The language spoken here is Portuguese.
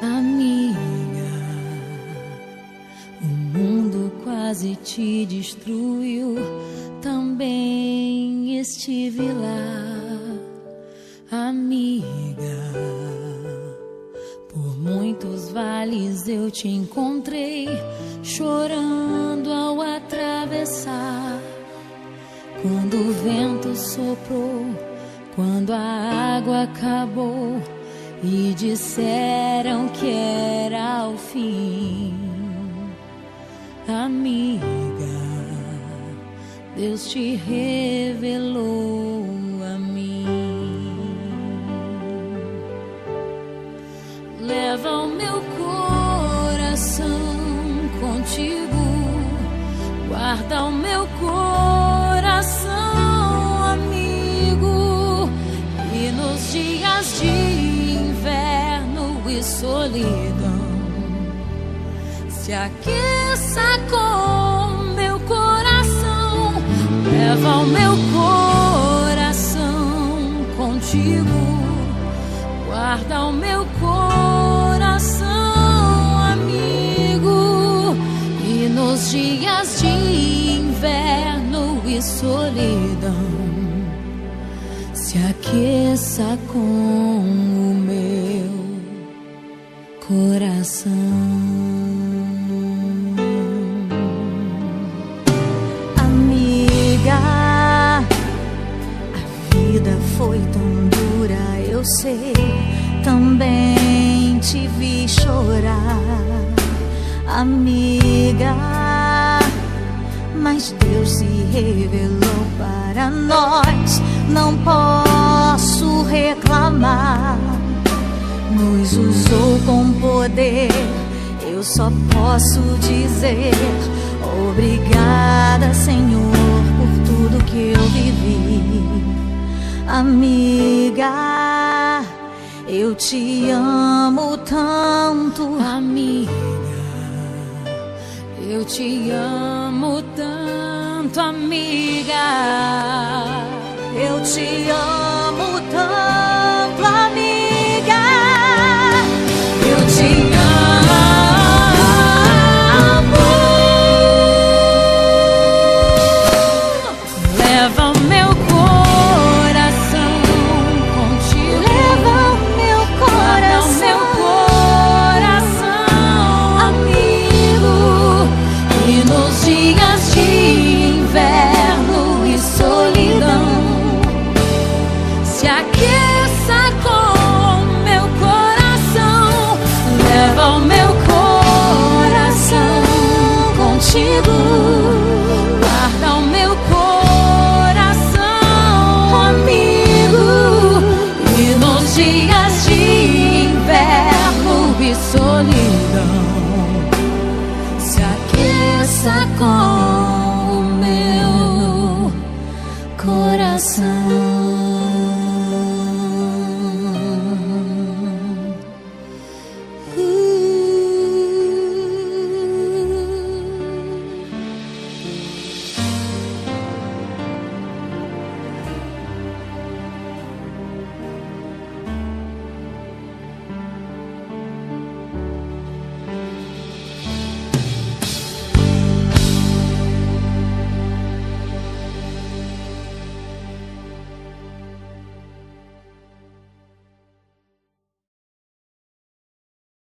Amiga, o mundo quase te destruiu, também estive lá. Amiga, por muitos vales eu te encontrei, chorando ao atravessar. Quando o vento soprou, quando a água acabou e disseram que era o fim. Amiga, Deus te revelou a mim. Leva o meu coração contigo, guarda o meu coração, amigo. E nos dias de inverno e solidão, se aqueça com meu coração. Leva o meu coração contigo, guarda o meu coração, amigo. E nos dias de inverno e solidão, se aqueça com o meu coração. Amiga, a vida foi tão dura, eu sei, também te vi chorar. Amiga, mas Deus se revelou para nós, não posso reclamar. Nos usou com poder, eu só posso dizer obrigada, Senhor, por tudo que eu vivi. Amiga, eu te amo tanto. Amiga, eu te amo tanto, amiga. Eu te amo.